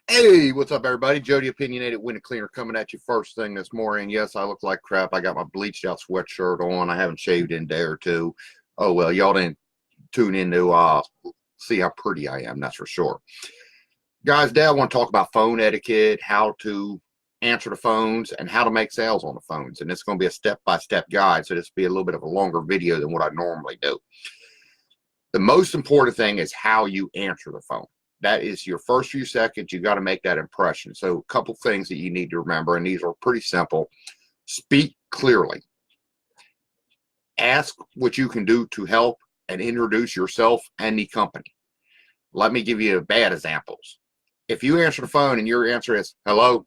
Hey, what's up, everybody? Jody Opinionated Window Cleaner coming at you first thing this morning. Yes, I look like crap. I got my bleached out sweatshirt on. I haven't shaved in a day or two. Oh, well, y'all didn't tune in to see how pretty I am, that's for sure. Guys, today I want to talk about phone etiquette, how to answer the phones, and how to make sales on the phones. And it's going to be a step-by-step guide, so this will be a little bit of a longer video than what I normally do. The most important thing is how you answer the phone. That is your first few seconds. You got to make that impression. So a couple things that you need to remember, and these are pretty simple. Speak clearly. Ask what you can do to help and introduce yourself and the company. Let me give you bad examples. If you answer the phone and your answer is hello,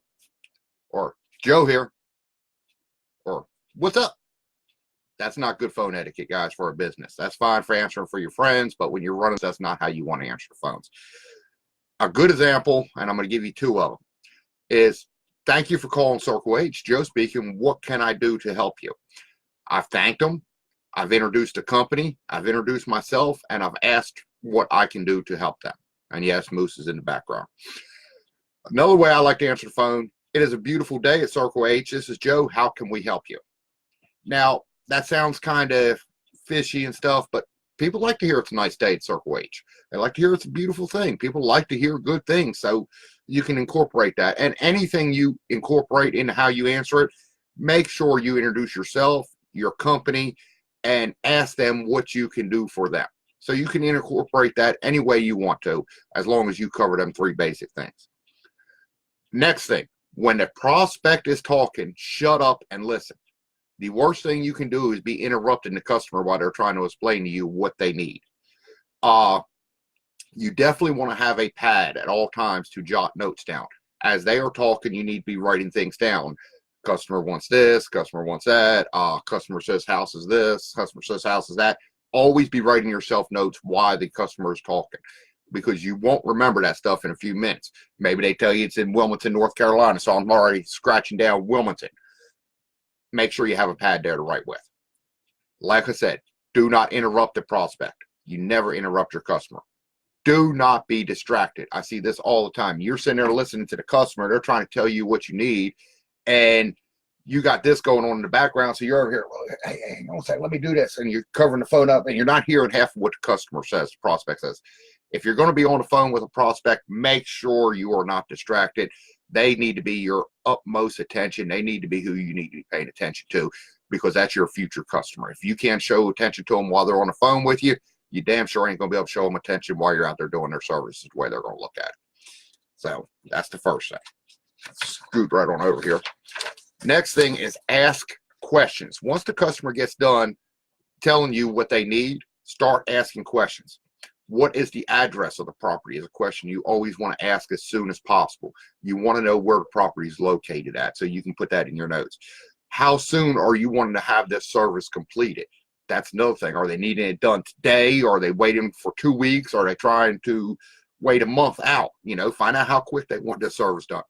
or Joe here, or what's up, that's not good phone etiquette, guys, for a business. That's fine for answering for your friends, but when you're running, that's not how you want to answer the phones. A good example, and I'm going to give you two of them, is thank you for calling Circle H. Joe speaking. What can I do to help you? I've thanked them. I've introduced the company. I've introduced myself, and I've asked what I can do to help them. And yes, Moose is in the background. Another way I like to answer the phone, it is a beautiful day at Circle H. This is Joe. How can we help you? Now, that sounds kind of fishy and stuff, but people like to hear it's a nice day at Circle H. They like to hear it's a beautiful thing. People like to hear good things, so you can incorporate that. And anything you incorporate into how you answer it, make sure you introduce yourself, your company, and ask them what you can do for them. So you can incorporate that any way you want to, as long as you cover them three basic things. Next thing, when the prospect is talking, shut up and listen. The worst thing you can do is be interrupting the customer while they're trying to explain to you what they need. You definitely want to have a pad at all times to jot notes down. As they are talking, you need to be writing things down. Customer wants this, customer wants that, customer says house is this, customer says house is that. Always be writing yourself notes while the customer is talking, because you won't remember that stuff in a few minutes. Maybe they tell you it's in Wilmington, North Carolina, so I'm already scratching down Wilmington. Make sure you have a pad there to write with. Like I said, do not interrupt the prospect. You never interrupt your customer. Do not be distracted. I see this all the time. You're sitting there listening to the customer. They're trying to tell you what you need, and you got this going on in the background. So you're over here, well, hey, don't say, let me do this. And you're covering the phone up, and you're not hearing half of what the customer says, the prospect says. If you're going to be on the phone with a prospect, make sure you are not distracted. They need to be your utmost attention. They need to be who you need to be paying attention to, because that's your future customer. If you can't show attention to them while they're on the phone with you, you damn sure ain't going to be able to show them attention while you're out there doing their services the way they're going to look at it. So that's the first thing. Let's scoot right on over here. Next thing is ask questions. Once the customer gets done telling you what they need, start asking questions. What is the address of the property is a question you always want to ask as soon as possible. You want to know where the property is located at, so you can put that in your notes. How soon are you wanting to have this service completed? That's another thing. Are they needing it done today? Are they waiting for 2 weeks? Are they trying to wait a month out? You know, find out how quick they want this service done.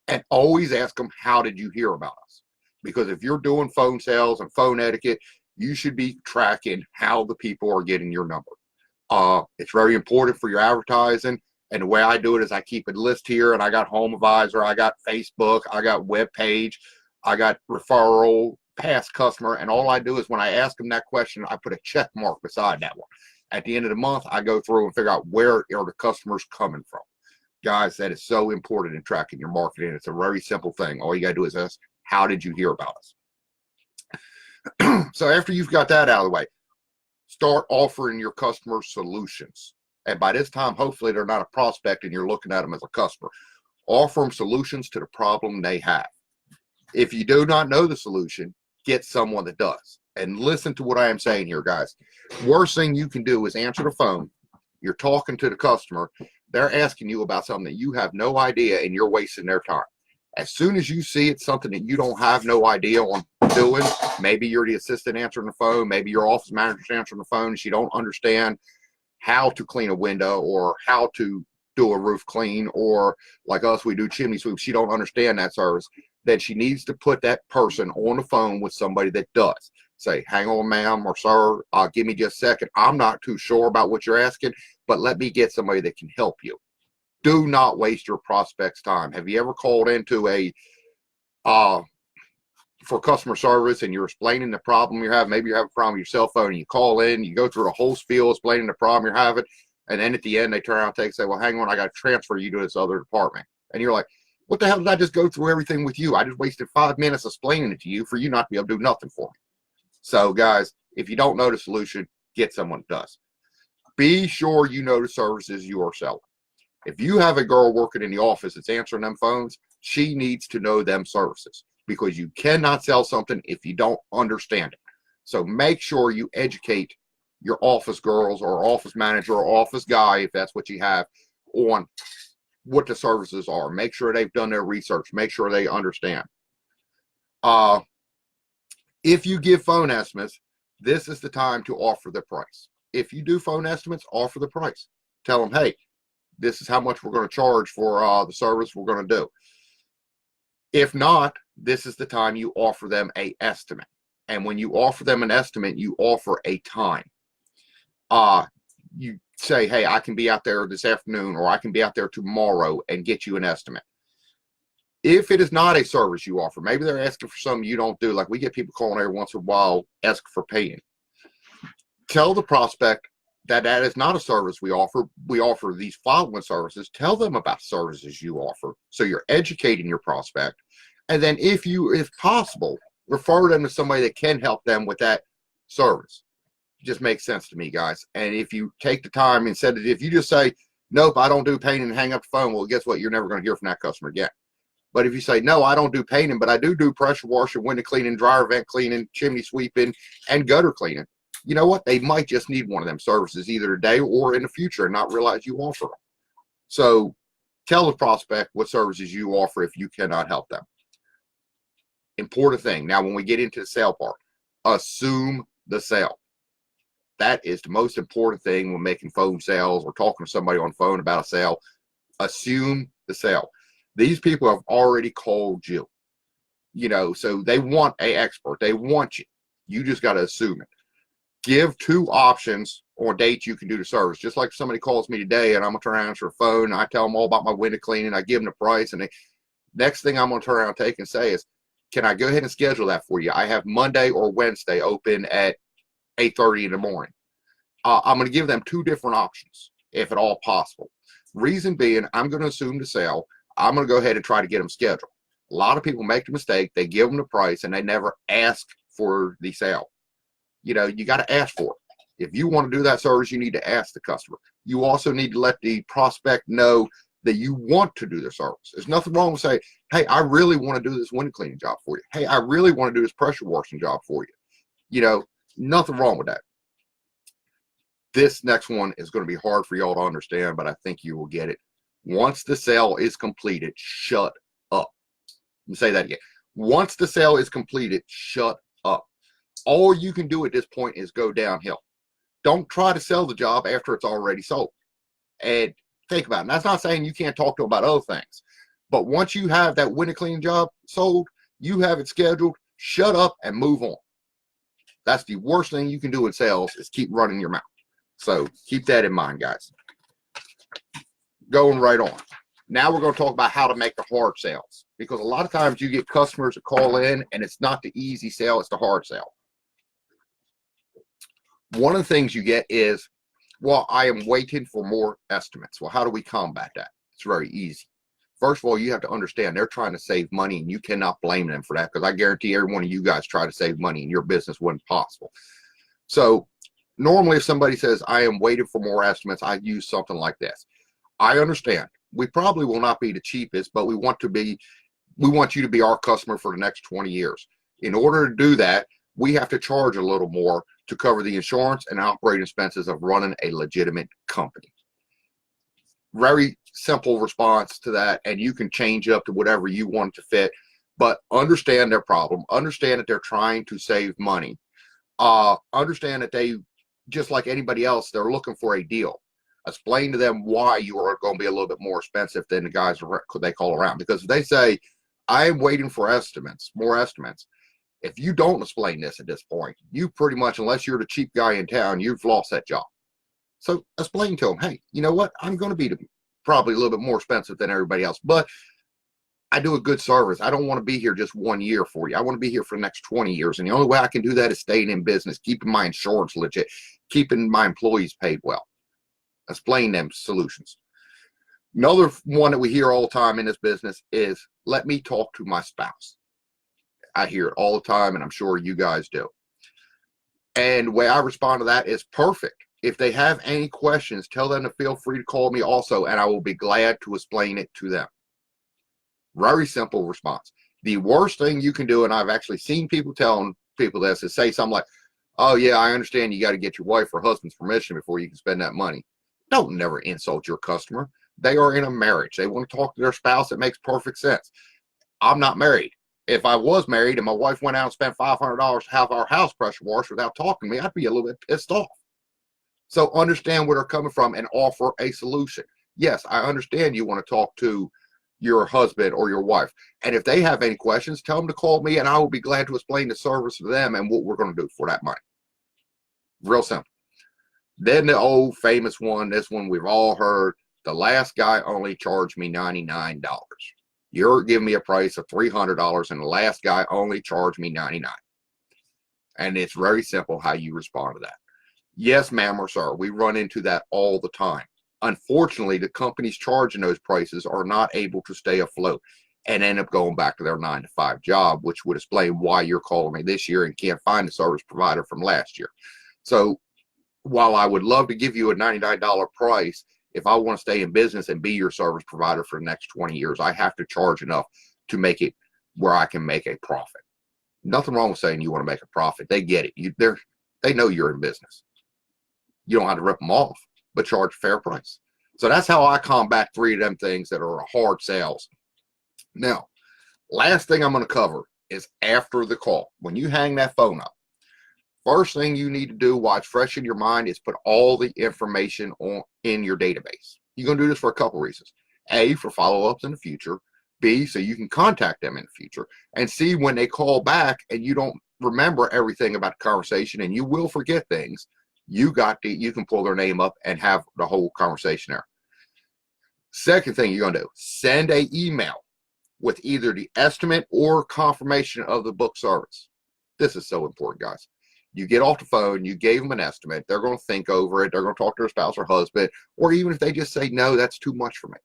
And always ask them, how did you hear about us? Because if you're doing phone sales and phone etiquette, you should be tracking how the people are getting your number. It's very important for your advertising. And the way I do it is I keep a list here, and I got Home Advisor, I got Facebook, I got web page, I got referral, past customer. And all I do is when I ask them that question, I put a check mark beside that one. At the end of the month, I go through and figure out where are the customers coming from. Guys, that is so important in tracking your marketing. It's a very simple thing. All you got to do is ask, how did you hear about us? So after you've got that out of the way, start offering your customers solutions. And by this time, hopefully they're not a prospect and you're looking at them as a customer. Offer them solutions to the problem they have. If you do not know the solution, get someone that does. And listen to what I am saying here, guys. Worst thing you can do is answer the phone. You're talking to the customer. They're asking you about something that you have no idea, and you're wasting their time. As soon as you see it's something that you don't have no idea on doing, maybe you're the assistant answering the phone, maybe your office manager's answering the phone, and she don't understand how to clean a window or how to do a roof clean, or like us, we do chimney sweeps. She don't understand that service. Then she needs to put that person on the phone with somebody that does. Say, hang on, ma'am or sir, give me just a second. I'm not too sure about what you're asking, but let me get somebody that can help you. Do not waste your prospect's time. Have you ever called into a for customer service and you're explaining the problem you're having? Maybe you're having a problem with your cell phone and you call in, you go through the whole spiel explaining the problem you're having, and then at the end they turn around and say, well, hang on, I got to transfer you to this other department. And you're like, what the hell did I just go through everything with you? I just wasted 5 minutes explaining it to you for you not to be able to do nothing for me. So guys, if you don't know the solution, get someone that does. Be sure you know the services you are selling. If you have a girl working in the office that's answering them phones, she needs to know them services, because you cannot sell something if you don't understand it. So make sure you educate your office girls or office manager or office guy, if that's what you have, on what the services are. Make sure they've done their research. Make sure they understand. If you give phone estimates, this is the time to offer the price. If you do phone estimates, offer the price. Tell them, hey, this is how much we're going to charge for the service we're going to do. If not, this is the time you offer them an estimate. And when you offer them an estimate, you offer a time. You say, hey, I can be out there this afternoon, or I can be out there tomorrow and get you an estimate. If it is not a service you offer, maybe they're asking for something you don't do. Like we get people calling every once in a while, ask for painting. Tell the prospect that that is not a service we offer. We offer these following services. Tell them about services you offer, so you're educating your prospect. And then if possible, refer them to somebody that can help them with that service. It just makes sense to me, guys. And if you take the time, instead of, if you just say, nope, I don't do painting, and hang up the phone, well, guess what? You're never going to hear from that customer again. But if you say, no, I don't do painting, but I do pressure washing, window cleaning, dryer vent cleaning, chimney sweeping, and gutter cleaning, you know what? They might just need one of them services either today or in the future and not realize you offer them. So tell the prospect what services you offer if you cannot help them. Important thing. Now, when we get into the sale part, assume the sale. That is the most important thing when making phone sales or talking to somebody on the phone about a sale. Assume the sale. These people have already called you, so they want an expert. They want you. You just got to assume it. Give 2 options on dates you can do the service. Just like if somebody calls me today and I'm going to turn around and answer a phone, and I tell them all about my window cleaning, I give them the price, and the next thing I'm going to turn around and take and say is, can I go ahead and schedule that for you? I have Monday or Wednesday open at 8:30 in the morning. I'm going to give them 2 different options, if at all possible. Reason being, I'm going to assume the sale. I'm going to go ahead and try to get them scheduled. A lot of people make the mistake. They give them the price and they never ask for the sale. You got to ask for it. If you want to do that service, you need to ask the customer. You also need to let the prospect know that you want to do the service. There's nothing wrong with saying, hey, I really want to do this window cleaning job for you. Hey, I really want to do this pressure washing job for you. Nothing wrong with that. This next one is going to be hard for y'all to understand, but I think you will get it. Once the sale is completed, shut up. Let me say that again. Once the sale is completed, shut up. All you can do at this point is go downhill. Don't try to sell the job after it's already sold. And think about it. And that's not saying you can't talk to them about other things. But once you have that window cleaning job sold, you have it scheduled, shut up and move on. That's the worst thing you can do in sales, is keep running your mouth. So keep that in mind, guys. Going right on. Now we're going to talk about how to make the hard sales, because a lot of times you get customers that call in and it's not the easy sale, it's the hard sale. One of the things you get is, well, I am waiting for more estimates. Well, how do we combat that? It's very easy. First of all, you have to understand they're trying to save money, and you cannot blame them for that, because I guarantee every one of you guys try to save money and your business wasn't possible. So normally if somebody says, I am waiting for more estimates, I use something like this. I understand we probably will not be the cheapest, but we want you to be our customer for the next 20 years. In order to do that, we have to charge a little more to cover the insurance and operating expenses of running a legitimate company. Very simple response to that, and you can change up to whatever you want to fit, but understand their problem. Understand that they're trying to save money. Understand that they, just like anybody else, they're looking for a deal. Explain to them why you are going to be a little bit more expensive than the guys they call around. Because if they say, I am waiting for estimates, more estimates, if you don't explain this at this point, you pretty much, unless you're the cheap guy in town, you've lost that job. So explain to them, hey, you know what? I'm going to be probably a little bit more expensive than everybody else, but I do a good service. I don't want to be here just 1 year for you. I want to be here for the next 20 years. And the only way I can do that is staying in business, keeping my insurance legit, keeping my employees paid well. Explain them solutions. Another one that we hear all the time in this business is, let me talk to my spouse. I hear it all the time, and I'm sure you guys do. And the way I respond to that is perfect. If they have any questions, tell them to feel free to call me also, and I will be glad to explain it to them. Very simple response. The worst thing you can do, and I've actually seen people telling people this, is say something like, oh yeah, I understand you got to get your wife or husband's permission before you can spend that money. Don't never insult your customer. They are in a marriage. They want to talk to their spouse. It makes perfect sense. I'm not married. If I was married and my wife went out and spent $500 to have our house pressure washed without talking to me, I'd be a little bit pissed off. So understand where they're coming from and offer a solution. Yes, I understand you want to talk to your husband or your wife. And if they have any questions, tell them to call me and I will be glad to explain the service to them and what we're going to do for that money. Real simple. Then the old famous one, this one we've all heard, the last guy only charged me $99. You're giving me a price of $300 and the last guy only charged me $99. And it's very simple how you respond to that. Yes, ma'am or sir, we run into that all the time. Unfortunately, the companies charging those prices are not able to stay afloat and end up going back to their 9-to-5 job, which would explain why you're calling me this year and can't find a service provider from last year. So while I would love to give you a $99 price, if I want to stay in business and be your service provider for the next 20 years, I have to charge enough to make it where I can make a profit. Nothing wrong with saying you want to make a profit. They get it. They know you're in business. You don't have to rip them off, but charge a fair price. So that's how I combat 3 of them things that are hard sales. Now, last thing I'm going to cover is after the call. When you hang that phone up, first thing you need to do while it's fresh in your mind is put all the information in your database. You're going to do this for a couple reasons. A, for follow-ups in the future. B, so you can contact them in the future. And C, when they call back and you don't remember everything about the conversation and you will forget things, you can pull their name up and have the whole conversation there. Second thing you're going to do, send an email with either the estimate or confirmation of the book service. This is so important, guys. You get off the phone, you gave them an estimate, they're going to think over it, they're going to talk to their spouse or husband, or even if they just say, no, that's too much for me,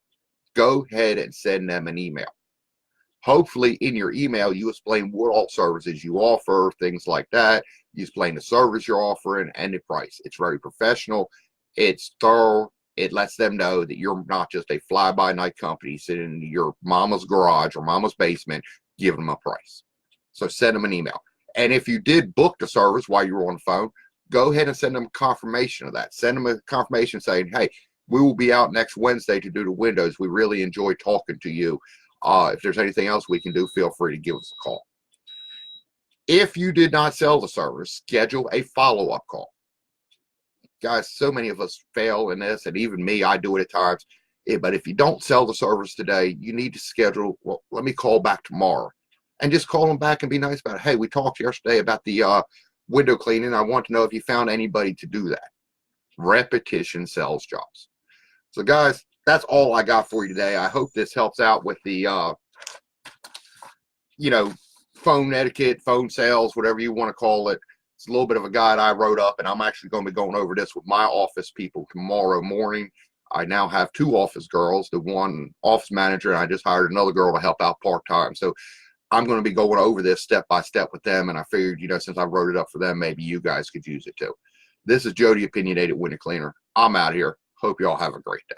go ahead and send them an email. Hopefully in your email, you explain what all services you offer, things like that. You explain the service you're offering and the price. It's very professional. It's thorough. It lets them know that you're not just a fly-by-night company sitting in your mama's garage or mama's basement giving them a price. So send them an email. And if you did book the service while you were on the phone, go ahead and send them a confirmation of that. Send them a confirmation saying, hey, we will be out next Wednesday to do the windows. We really enjoy talking to you. If there's anything else we can do, feel free to give us a call. If you did not sell the service, schedule a follow-up call. Guys, so many of us fail in this, and even me, I do it at times. But if you don't sell the service today, you need to schedule, well, let me call back tomorrow. And just call them back and be nice about it. Hey, we talked yesterday about the window cleaning. I want to know if you found anybody to do that. Repetition sells jobs. So, guys, that's all I got for you today. I hope this helps out with the, phone etiquette, phone sales, whatever you want to call it. It's a little bit of a guide I wrote up, and I'm actually going to be going over this with my office people tomorrow morning. I now have 2 office girls, the one office manager, and I just hired another girl to help out part-time. So I'm going to be going over this step by step with them, and I figured, since I wrote it up for them, maybe you guys could use it too. This is Joe, the Opinionated Window Cleaner. I'm out here. Hope you all have a great day.